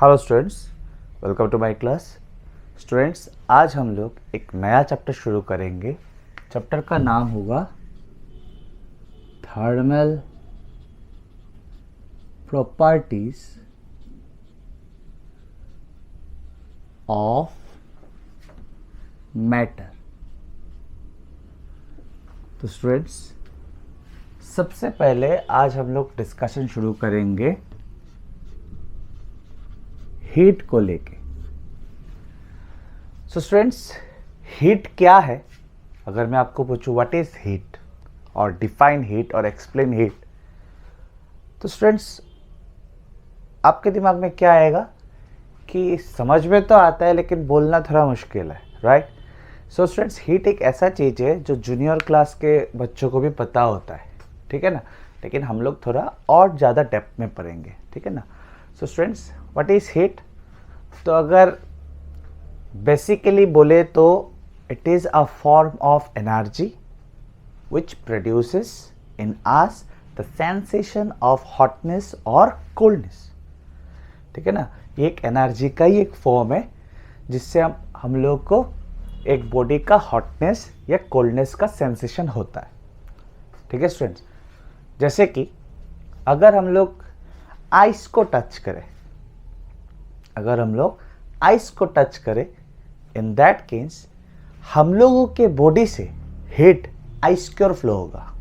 Hello students, welcome to my class. Students, आज हम लोग एक नया चैप्टर शुरू करेंगे। चैप्टर का नाम होगा थर्मल प्रॉपर्टीज ऑफ मैटर। तो स्टूडेंट्स, सबसे पहले आज हम लोग डिस्कशन शुरू करेंगे हीट को लेके। सो स्टूडेंट्स, हीट क्या है? अगर मैं आपको पूछूं व्हाट इज हीट और डिफाइन हीट और एक्सप्लेन हीट, तो स्टूडेंट्स आपके दिमाग में क्या आएगा कि समझ में तो आता है लेकिन बोलना थोड़ा मुश्किल है, राइट? सो स्टूडेंट्स, हीट एक ऐसा चीज़ है जो जूनियर क्लास के बच्चों को भी पता होता है, ठीक है ना, लेकिन हम लोग थोड़ा और ज़्यादा डेप्थ में पढ़ेंगे, ठीक है ना। So students, what is heat? तो अगर बेसिकली बोले तो it is a form of energy which produces in us the sensation of hotness or coldness, ठीक है ना। ये एक एनर्जी का ही एक फॉर्म है जिससे हम लोग को एक बॉडी का हॉटनेस या कोल्डनेस का सेंसेशन होता है, ठीक है स्टूडेंट्स। जैसे कि अगर हम लोग आइस को टच करें, इन दैट केस हम लोगों के बॉडी से हीट आइस की ओर फ्लो होगा।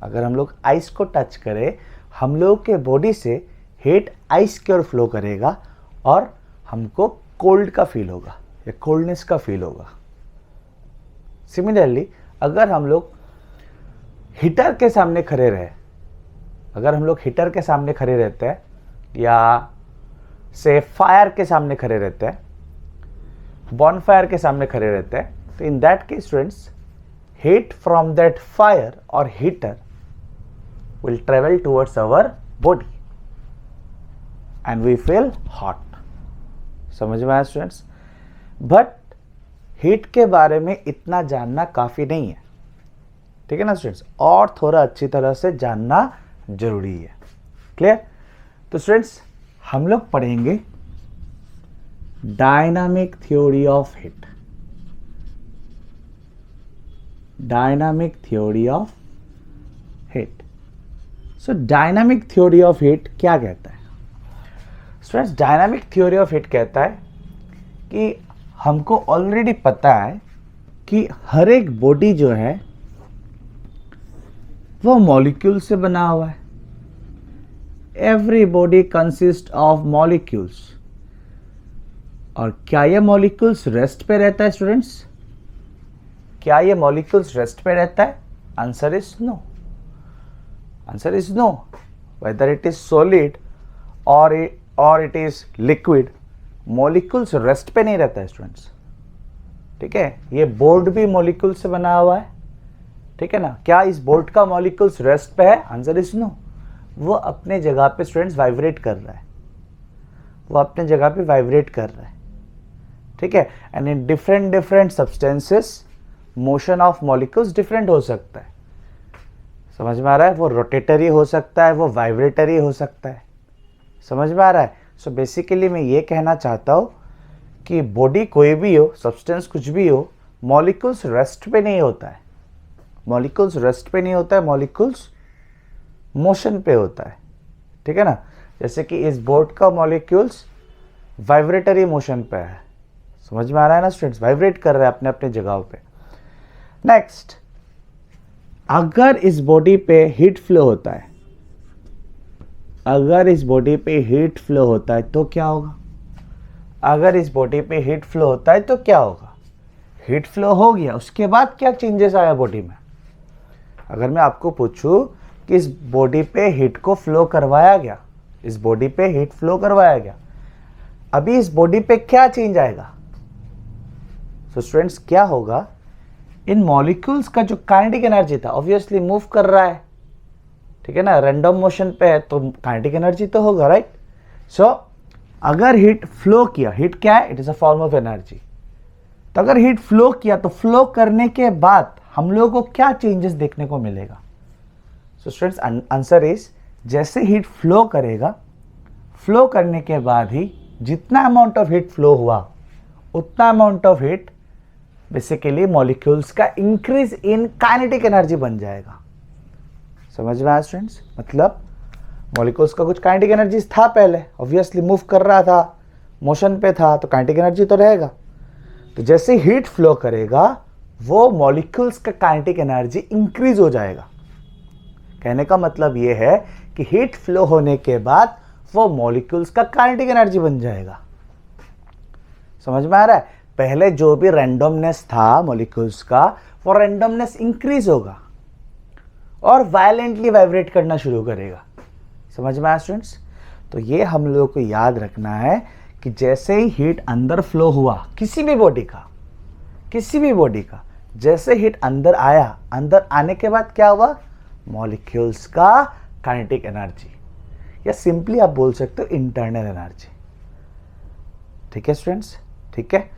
अगर हम लोग आइस को टच करें, हम लोगों के बॉडी से हीट आइस की ओर फ्लो करेगा और हमको कोल्ड का फील होगा या कोल्डनेस का फील होगा। सिमिलरली अगर हम लोग हीटर के सामने खड़े रहते हैं या से फायर के सामने खड़े रहते हैं, बॉनफायर के सामने खड़े रहते हैं, तो in that case students, heat from that fire or heater will travel towards our body and we feel hot. समझ में आया स्टूडेंट्स? बट हीट के बारे में इतना जानना काफ़ी नहीं है, ठीक है ना स्टूडेंट्स, और थोड़ा अच्छी तरह से जानना जरूरी है। क्लियर? तो स्टूडेंट्स, हम लोग पढ़ेंगे dynamic theory of heat. So dynamic theory of heat क्या कहता है students? Dynamic theory of heat कहता है कि हमको ऑलरेडी पता है कि हर एक बॉडी जो है वो मॉलिक्यूल से बना हुआ है। Every body consist of molecules. और क्या ये मॉलिक्यूल्स रेस्ट पे रहता है स्टूडेंट्स? क्या ये मॉलिक्यूल्स रेस्ट पे रहता है? Answer is no. Whether it is solid or it is liquid, molecules rest पे नहीं रहता है स्टूडेंट्स, ठीक है। ये बोर्ड भी मॉलिक्यूल से बना हुआ है, ठीक है ना। क्या इस बोर्ड का मॉलिक्यूल्स रेस्ट पे है? Answer is no. वो अपने जगह पे स्टूडेंट्स वाइब्रेट कर रहा है, ठीक है। And in different substances motion of molecules different हो सकता है। समझ में आ रहा है? वो रोटेटरी हो सकता है, वो वाइब्रेटरी हो सकता है। समझ में आ रहा है? सो बेसिकली मैं ये कहना चाहता हूँ कि बॉडी कोई भी हो, सब्सटेंस कुछ भी हो, मॉलिक्यूल्स रेस्ट पे नहीं होता है, मॉलिक्यूल्स मोशन पे होता है, ठीक है ना। जैसे कि इस बोर्ड का मॉलिक्यूल्स वाइब्रेटरी मोशन पे है। समझ में आ रहा है ना स्टूडेंट्स? वाइब्रेट कर रहे हैं अपने अपने जगहों पे। नेक्स्ट, अगर इस बॉडी पे हीट फ्लो होता है, तो क्या होगा? हीट फ्लो हो गया, उसके बाद क्या चेंजेस आया बॉडी में? अगर मैं आपको पूछूं कि इस बॉडी पे हीट फ्लो करवाया गया, अभी इस बॉडी पे क्या चेंज आएगा? सो स्टूडेंट्स, क्या होगा? इन मॉलिक्यूल्स का जो काइनेटिक एनर्जी था, ऑब्वियसली मूव कर रहा है, ठीक है ना, रैंडम मोशन पे है तो काइनेटिक एनर्जी तो होगा, राइट? सो अगर हीट फ्लो किया, हीट क्या है? It is a form of energy. तो अगर हीट फ्लो किया तो फ्लो करने के बाद हम लोगों को क्या चेंजेस देखने को मिलेगा? सो स्टूडेंट्स, आंसर इज जैसे हीट फ्लो करेगा, फ्लो करने के बाद ही जितना अमाउंट ऑफ हीट फ्लो हुआ उतना amount of heat basically molecules का इंक्रीज इन काइनेटिक एनर्जी बन जाएगा। समझ में आया स्टूडेंट्स? मतलब मॉलिक्यूल्स का कुछ काइनेटिक एनर्जी था पहले, ऑब्वियसली मूव कर रहा था, मोशन पे था, तो काइनेटिक एनर्जी तो रहेगा। तो जैसे हीट फ्लो करेगा वो मॉलिक्यूल्स का काइनेटिक एनर्जी इंक्रीज हो जाएगा। कहने का मतलब ये है कि हीट फ्लो होने के बाद वो मॉलिक्यूल्स का काइनेटिक एनर्जी बन जाएगा। समझ में आ रहा है? पहले जो भी रैंडमनेस था मॉलिक्यूल्स का, वो रैंडमनेस इंक्रीज होगा और वायलेंटली वाइब्रेट करना शुरू करेगा। समझ में आया स्टूडेंट्स? तो ये हम लोगों को याद रखना है कि जैसे ही हीट अंदर फ्लो हुआ किसी भी बॉडी का जैसे हीट अंदर आया, अंदर आने के बाद क्या हुआ? मॉलिक्यूल्स का काइनेटिक एनर्जी, या सिंपली आप बोल सकते हो इंटरनल एनर्जी। ठीक है स्टूडेंट्स? ठीक है।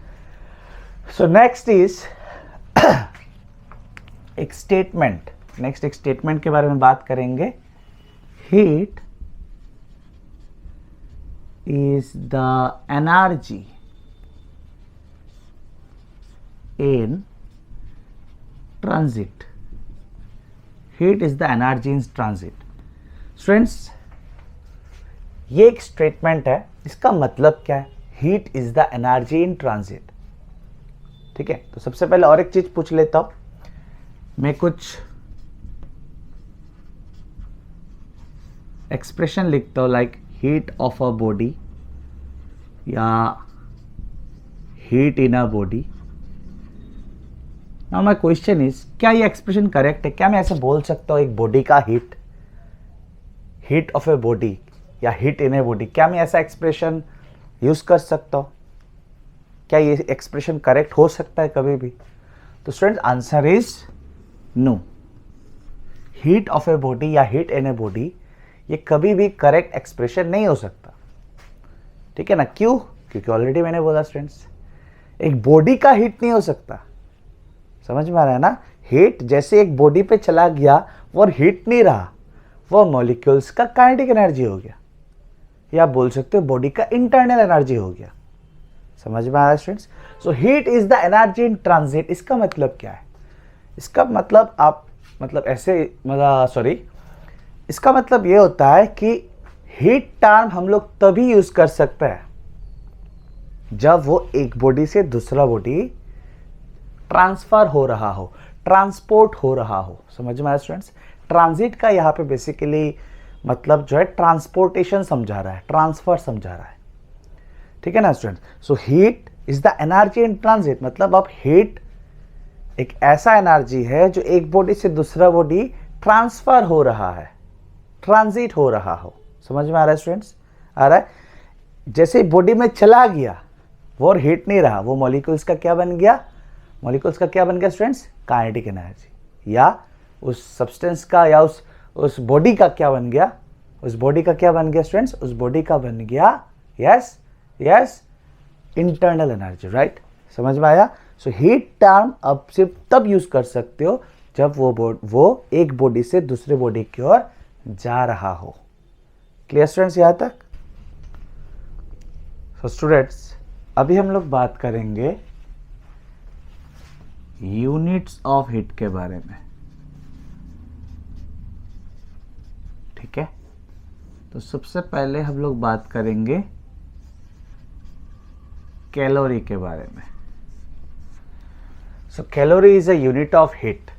सो नेक्स्ट इज एक स्टेटमेंट। नेक्स्ट एक स्टेटमेंट के बारे में बात करेंगे। Heat is the energy in transit. Heat is the energy in transit. Students, ये एक स्टेटमेंट है, इसका मतलब क्या है? Heat is the energy in transit. ठीक है, तो सबसे पहले और एक चीज पूछ लेता हूं। मैं कुछ एक्सप्रेशन लिखता हूं, like heat of a body या heat in a body. Now my question is, क्या ये एक्सप्रेशन करेक्ट है? क्या मैं ऐसे बोल सकता हूँ एक बॉडी का हीट ऑफ ए बॉडी या हीट इन ए बॉडी? क्या मैं ऐसा एक्सप्रेशन यूज कर सकता हूँ? क्या ये एक्सप्रेशन करेक्ट हो सकता है कभी भी? तो students, answer is no. Heat of a body या हीट इन ए बॉडी ये कभी भी करेक्ट एक्सप्रेशन नहीं हो सकता। ठीक है ना? क्यों? क्योंकि ऑलरेडी मैंने बोला स्टूडेंट्स, एक बॉडी का हीट नहीं हो सकता। समझ में आ रहा है ना? हीट जैसे एक बॉडी पे चला गया वो हीट नहीं रहा, वो मॉलिक्यूल्स का काइनेटिक एनर्जी हो गया, या आप बोल सकते हो बॉडी का इंटरनल एनर्जी हो गया। समझ में आ रहा है students? So heat is the energy in transit. इसका मतलब क्या है? इसका मतलब इसका मतलब ये होता है कि हीट टर्म हम लोग तभी यूज कर सकते हैं जब वो एक बॉडी से दूसरा बॉडी ट्रांसफर हो रहा हो, ट्रांसपोर्ट हो रहा हो। समझ में आया स्टूडेंट्स? ट्रांजिट का यहाँ पे बेसिकली मतलब जो है ट्रांसपोर्टेशन समझा रहा है, ट्रांसफर समझा रहा है। ठीक है ना students? So heat is the energy in transit, मतलब अब हीट एक ऐसा एनर्जी है जो एक बॉडी से दूसरा बॉडी ट्रांसफर हो रहा है, ट्रांजिट हो रहा हो। समझ में आ रहा है स्टूडेंट्स? आ रहा है? जैसे बॉडी में चला गया वो हीट नहीं रहा, वो मॉलिक्यूल्स का क्या बन गया? मॉलिक्यूल्स का क्या बन गया स्टूडेंट्स? Kinetic energy. या उस सब्सटेंस का या उस बॉडी का क्या बन गया? उस बॉडी का क्या बन गया स्टूडेंट्स? उस बॉडी का बन गया यस इंटरनल एनर्जी। राइट? समझ में आया? सो हीट टर्म अब सिर्फ तब यूज कर सकते हो जब वो एक बॉडी से दूसरे बॉडी की ओर जा रहा हो। क्लियर स्टूडेंट्स यहां तक? सो स्टूडेंट्स, अभी हम लोग बात करेंगे यूनिट्स ऑफ हीट के बारे में। ठीक है, तो सबसे पहले हम लोग बात करेंगे कैलोरी के बारे में। So calorie is a unit of heat.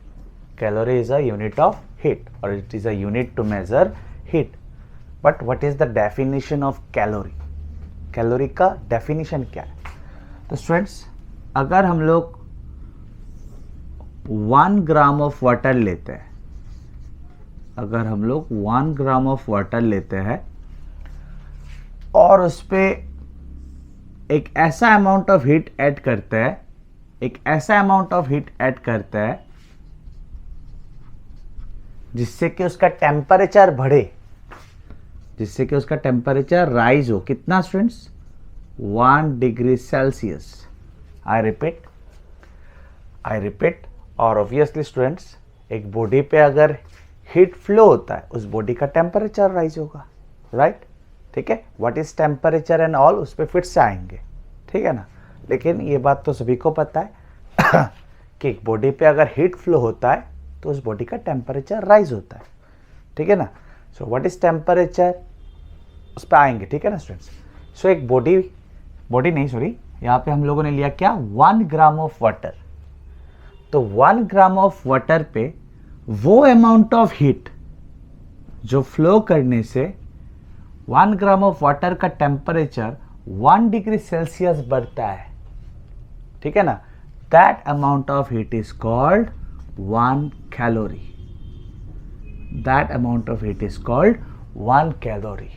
Calorie is a unit of heat और it is a unit to measure heat. But what is the definition of calorie? Calorie का डेफिनेशन क्या है? तो स्टूडेंट्स, अगर हम लोग 1 ग्राम ऑफ वाटर लेते हैं, अगर हम लोग 1 ग्राम ऑफ वाटर लेते हैं और उस पर एक ऐसा अमाउंट ऑफ हीट ऐड करते हैं, एक ऐसा अमाउंट ऑफ हीट ऐड करते हैं जिससे कि उसका टेम्परेचर बढ़े, जिससे कि उसका टेम्परेचर राइज हो। कितना students? 1 degree Celsius. I repeat. और ऑब्वियसली स्टूडेंट्स, एक बॉडी पे अगर हीट फ्लो होता है उस बॉडी का टेम्परेचर राइज होगा। राइट? ठीक है, what is temperature and all उस पर फिर से आएंगे, ठीक है ना। लेकिन ये बात तो सभी को पता है कि एक बॉडी पे अगर हीट फ्लो होता है तो उस बॉडी का टेम्परेचर राइज होता है, ठीक है ना। सो व्हाट इज टेम्परेचर उस पर आएंगे, ठीक है ना स्टूडेंट्स। सो एक बॉडी नहीं सॉरी, यहाँ पे हम लोगों ने लिया क्या, 1 ग्राम ऑफ वाटर। तो 1 ग्राम ऑफ वाटर पे वो अमाउंट ऑफ हीट जो फ्लो करने से 1 ग्राम ऑफ वाटर का टेम्परेचर 1 डिग्री सेल्सियस बढ़ता है, ठीक है ना। That amount of heat is called 1 calorie. That amount of heat is called 1 calorie.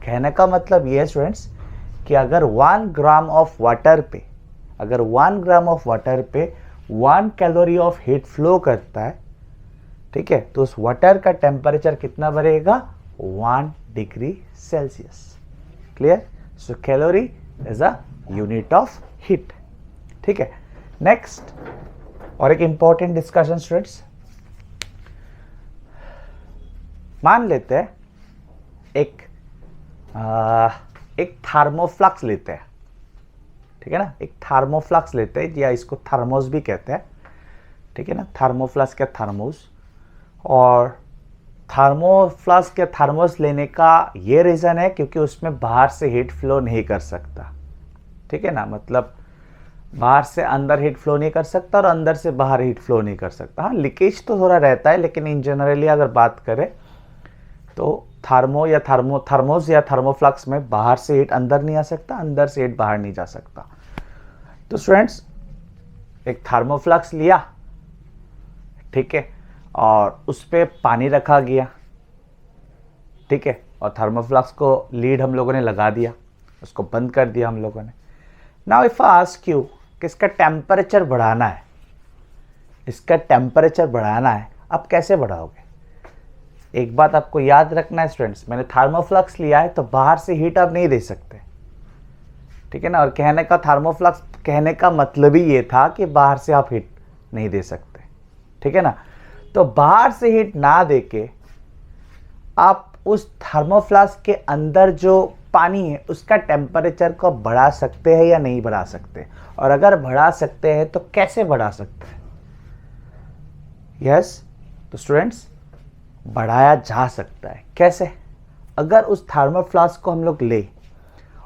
कहने का मतलब ये है स्टूडेंट्स कि अगर 1 ग्राम ऑफ वाटर पे 1 कैलोरी ऑफ हीट फ्लो करता है, ठीक है, तो उस वाटर का टेम्परेचर कितना बढ़ेगा, 1 degree Celsius. Clear. So calorie is a unit of heat, ठीक है। नेक्स्ट और एक इंपॉर्टेंट डिस्कशन स्टूडेंट्स, मान लेते हैं एक थर्मोफ्लक्स लेते हैं, ठीक है ना। एक थर्मोफ्लक्स लेते हैं या इसको थर्मोस भी कहते हैं, ठीक है ना। थर्मोफ्लक्स क्या थर्मोस, और थर्मोफ्लक्स के थर्मोस लेने का ये रीज़न है क्योंकि उसमें बाहर से हीट फ्लो नहीं कर सकता, ठीक है ना। मतलब बाहर से अंदर हीट फ्लो नहीं कर सकता और अंदर से बाहर हीट फ्लो नहीं कर सकता। हाँ, लीकेज तो थोड़ा रहता है, लेकिन इन जनरली अगर बात करें तो थर्मोस या थर्मोफ्लक्स में बाहर से हीट अंदर नहीं आ सकता, अंदर से हीट बाहर नहीं जा सकता। तो स्टूडेंट्स एक थर्मोफ्लक्स लिया, ठीक है, और उस पर पानी रखा गया, ठीक है, और थर्मोफ्लक्स को लीड हम लोगों ने लगा दिया, उसको बंद कर दिया हम लोगों ने। Now if I ask you कि इसका टेम्परेचर बढ़ाना है, आप कैसे बढ़ाओगे। एक बात आपको याद रखना है स्टूडेंट्स, मैंने थर्मोफ्लक्स लिया है तो बाहर से हीट आप नहीं दे सकते, ठीक है ना। और थर्मोफ्लक्स कहने का मतलब ही ये था कि बाहर से आप हीट नहीं दे सकते, ठीक है ना। तो बाहर से हीट ना देके आप उस थर्मोफ्लास्क के अंदर जो पानी है उसका टेम्परेचर को बढ़ा सकते हैं या नहीं बढ़ा सकते, और अगर बढ़ा सकते हैं तो कैसे बढ़ा सकते हैं। यस, तो स्टूडेंट्स बढ़ाया जा सकता है। कैसे? अगर उस थर्मोफ्लास्क को हम लोग ले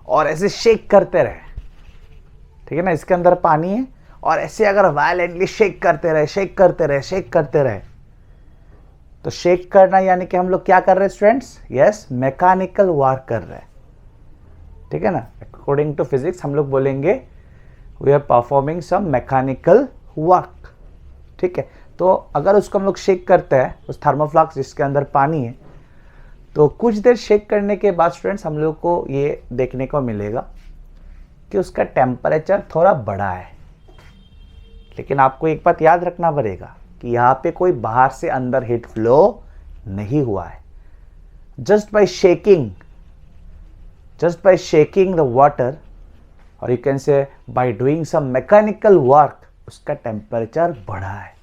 और ऐसे शेक करते रहे, ठीक है ना, इसके अंदर पानी है और ऐसे अगर वायलेंटली शेक करते रहे, तो शेक करना यानी कि हम लोग क्या कर रहे हैं स्टूडेंट्स, यस, मैकेनिकल वर्क कर रहे हैं, ठीक है ना। अकॉर्डिंग टू फिजिक्स हम लोग बोलेंगे we are performing some mechanical work, ठीक है। तो अगर उसको हम लोग शेक करते हैं, उस थर्मोफ्लास्क जिसके अंदर पानी है, तो कुछ देर शेक करने के बाद स्टूडेंट्स हम लोग को ये देखने को मिलेगा कि उसका टेम्परेचर थोड़ा बढ़ा है। लेकिन आपको एक बात याद रखना पड़ेगा कि यहाँ पे कोई बाहर से अंदर हीट फ्लो नहीं हुआ है। Just by shaking the water, or you can say by doing some mechanical work, उसका टेम्परेचर बढ़ा है।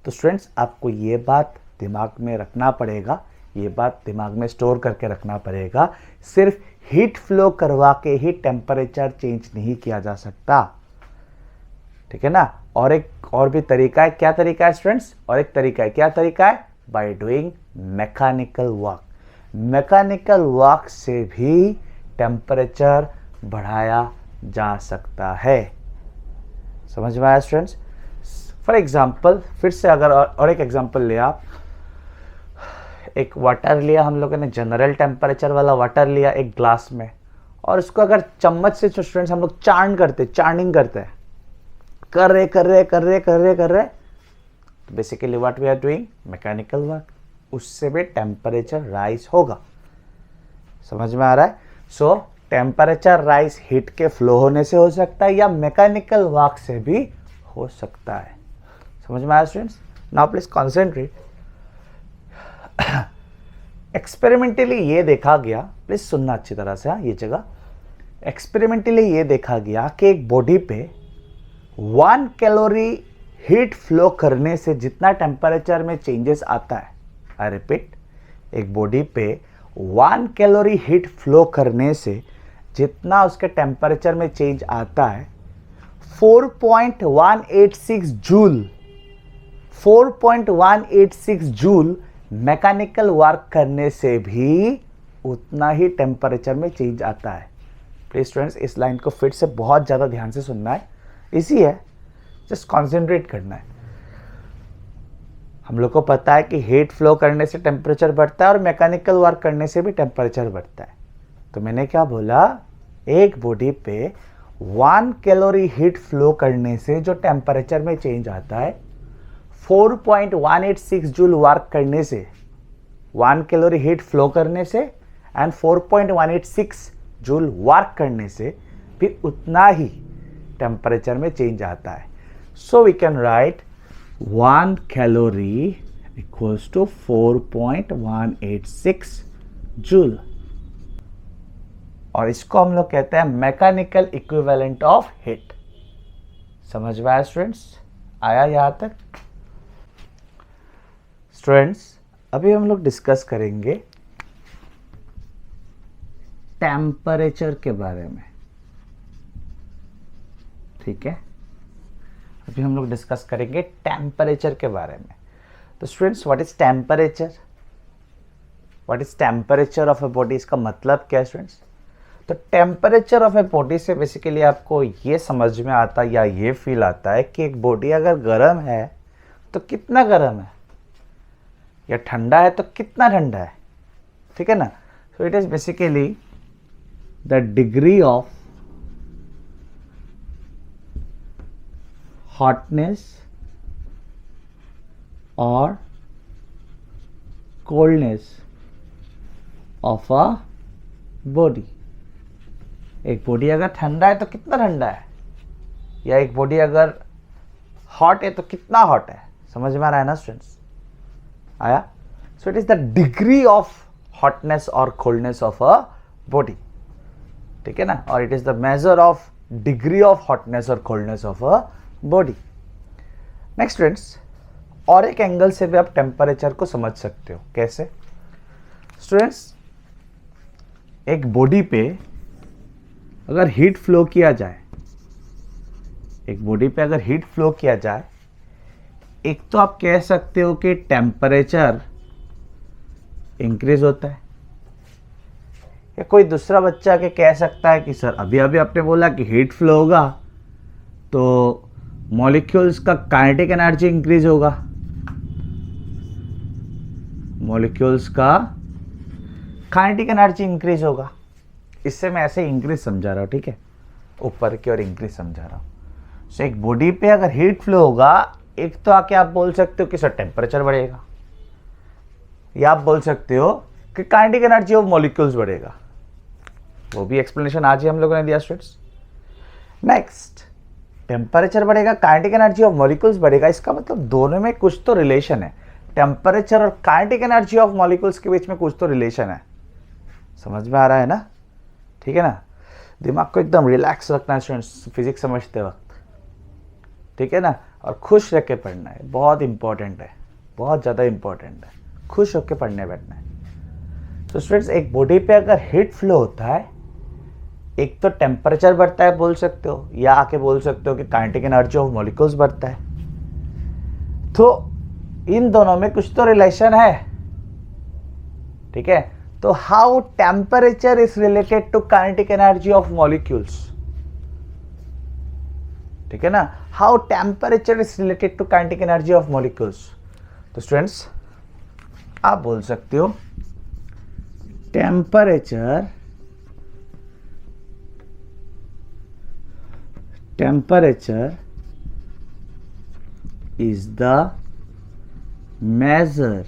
तो स्टूडेंट्स आपको ये बात दिमाग में रखना पड़ेगा, ये बात दिमाग में स्टोर करके रखना पड़ेगा। सिर्फ हीट फ्लो करवा के ही टेम्परेचर चेंज नहीं किया जा सकता, ठीक है ना। और भी तरीका है। क्या तरीका है स्टूडेंट्स? क्या तरीका है? By doing mechanical work. Mechanical work से भी टेम्परेचर बढ़ाया जा सकता है। समझ में आया स्टूडेंट्स? फॉर एग्जाम्पल, फिर से अगर और एक एग्जाम्पल ले, आप एक वाटर लिया हम लोगों ने, जनरल टेम्परेचर वाला वाटर लिया एक ग्लास में, और उसको अगर चम्मच से स्टूडेंट्स हम लोग चार्निंग करते हैं, कर रहे, तो basically what we are doing, mechanical work. उससे भी टेम्परेचर राइज होगा। समझ में आ रहा है? सो टेम्परेचर राइज हीट के फ्लो होने से हो सकता है या मैकेनिकल वर्क से भी हो सकता है। समझ में आया students? Now please concentrate. Experimentally ये देखा गया, प्लीज सुनना अच्छी तरह से, ये जगह एक्सपेरिमेंटली ये देखा गया कि एक बॉडी पे 1 कैलोरी हीट फ्लो करने से जितना टेम्परेचर में चेंजेस आता है, आई रिपीट, एक बॉडी पे 1 कैलोरी हीट फ्लो करने से जितना उसके टेम्परेचर में चेंज आता है 4.186 जूल 4.186 जूल मैकेनिकल वर्क करने से भी उतना ही टेम्परेचर में चेंज आता है। प्लीज स्टूडेंट्स, इस लाइन को फिर से बहुत ज़्यादा ध्यान से सुनना है, इसी है, जस्ट कॉन्सेंट्रेट करना है। हम लोग को पता है कि हीट फ्लो करने से टेम्परेचर बढ़ता है और मैकेनिकल वर्क करने से भी टेम्परेचर बढ़ता है। तो मैंने क्या बोला, एक बॉडी पे 1 कैलोरी हीट फ्लो करने से जो टेम्परेचर में चेंज आता है 4.186 जूल वर्क करने से, 1 कैलोरी हीट फ्लो करने से एंड 4.186 जूल वर्क करने से फिर उतना ही टेम्परेचर में चेंज आता है। So we can write 1 calorie equals to 4.186 joule, और इसको हम लोग कहते हैं मैकेनिकल इक्विवेलेंट ऑफ हीट। समझ में आया स्टूडेंट्स? आया यहां तक? स्टूडेंट्स, अभी हम लोग डिस्कस करेंगे टेम्परेचर के बारे में, ठीक है? अभी हम लोग डिस्कस करेंगे टेम्परेचर के बारे में। तो students, what is temperature? What is temperature of a body? इसका मतलब क्या है स्टूडेंट्स? तो टेम्परेचर ऑफ ए बॉडी से बेसिकली आपको ये समझ में आता है या ये फील आता है कि एक बॉडी अगर गर्म है तो कितना गर्म है, या ठंडा है तो कितना ठंडा है, ठीक है ना? सो it is basically the degree of hotness or coldness of a body. एक बॉडी अगर ठंडा है तो कितना ठंडा है, या एक बॉडी अगर हॉट है तो कितना हॉट है। समझ में आ रहा है ना स्टूडेंट्स? आया? So it is the degree of hotness or coldness of a body, ठीक है ना? और it is the measure of degree of hotness or coldness of a body. Next students, और एक एंगल से भी आप टेम्परेचर को समझ सकते हो। कैसे स्टूडेंट्स? एक बॉडी पे अगर हीट फ्लो किया जाए, एक बॉडी पे अगर हीट फ्लो किया जाए, एक तो आप कह सकते हो कि टेम्परेचर इंक्रीज होता है, या कोई दूसरा बच्चा के कह सकता है कि सर अभी अभी आपने बोला कि हीट फ्लो होगा तो मॉलिक्यूल्स का काइनेटिक एनर्जी इंक्रीज होगा, मॉलिक्यूल्स का काइनेटिक एनर्जी इंक्रीज होगा। इससे मैं ऐसे इंक्रीज समझा रहा हूँ, ठीक है? ऊपर की ओर इंक्रीज समझा रहा हूँ। सो एक बॉडी पे अगर हीट फ्लो होगा, एक तो आके आप बोल सकते हो कि सर टेम्परेचर बढ़ेगा, या आप बोल सकते हो कि काइनेटिक एनर्जी ऑफ मॉलिक्यूल्स बढ़ेगा। वो भी एक्सप्लेनेशन आज ही हम लोगों ने दिया स्टूडेंट्स। नेक्स्ट, टेम्परेचर बढ़ेगा, काइनेटिक एनर्जी ऑफ मॉलिक्यूल्स बढ़ेगा, इसका मतलब दोनों में कुछ तो रिलेशन है। टेम्परेचर और काइनेटिक एनर्जी ऑफ मॉलिक्यूल्स के बीच में कुछ तो रिलेशन है। समझ में आ रहा है ना? ठीक है ना? दिमाग को एकदम रिलैक्स रखना है स्टूडेंट्स फिजिक्स समझते वक्त, ठीक है ना? और खुश रह के पढ़ना है, बहुत इंपॉर्टेंट है, बहुत ज़्यादा इंपॉर्टेंट है। खुश होकर पढ़ने बैठना है। तो स्टूडेंट्स, एक बॉडी पे अगर हीट फ्लो होता है, एक तो टेम्परेचर बढ़ता है बोल सकते हो, या आके बोल सकते हो कि काइनेटिक एनर्जी ऑफ मॉलिक्यूल्स बढ़ता है। तो इन दोनों में कुछ तो रिलेशन है, ठीक है? तो how temperature is related to kinetic energy of molecules, ठीक है ना? How temperature is related to kinetic energy of molecules. तो स्टूडेंट्स, आप बोल सकते हो temperature is the measure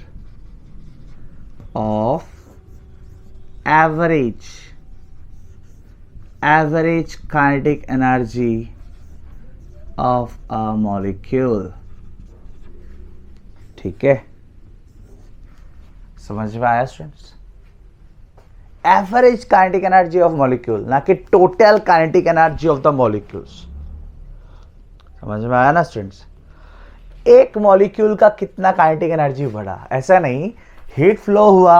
of average kinetic energy of a molecule। ठीक है, समझ में आया students? Average kinetic energy of molecule, ना कि total kinetic energy of the molecules. समझ में आया ना स्टूडेंट्स? एक मॉलिक्यूल का कितना काइनेटिक एनर्जी बढ़ा, ऐसा नहीं। हीट फ्लो हुआ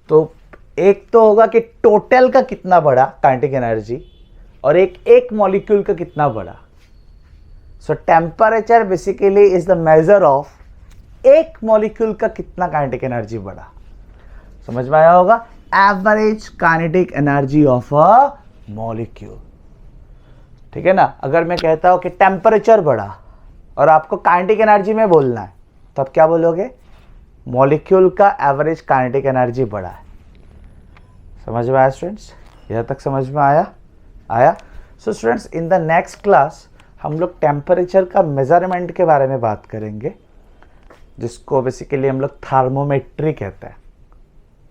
तो एक तो होगा कि टोटल का कितना बड़ा काइनेटिक एनर्जी और एक मॉलिक्यूल का कितना बड़ा. सो temperature basically is the measure of एक मॉलिक्यूल का कितना काइनेटिक एनर्जी बड़ा. समझ में आया होगा. Average kinetic energy of a molecule. ठीक है ना. अगर मैं कहता हूं कि टेम्परेचर बढ़ा और आपको काइनेटिक एनर्जी में बोलना है तो आप क्या बोलोगे? मॉलिक्यूल का एवरेज काइनेटिक एनर्जी बढ़ा है. समझ में आया स्टूडेंट्स? यहां तक समझ में आया. So students, in the next class हम लोग टेम्परेचर का मेजरमेंट के बारे में बात करेंगे, जिसको बेसिकली हम लोग थर्मोमेट्री कहते हैं.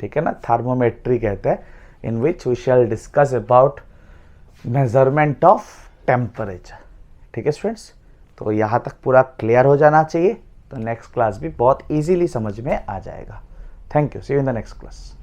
ठीक है ना. थर्मोमेट्री कहते हैं, in which we shall discuss about measurement of temperature. ठीक है स्टूडेंट्स. तो यहाँ तक पूरा क्लियर हो जाना चाहिए, तो नेक्स्ट क्लास भी बहुत इजीली समझ में आ जाएगा. Thank you. See you in the next class.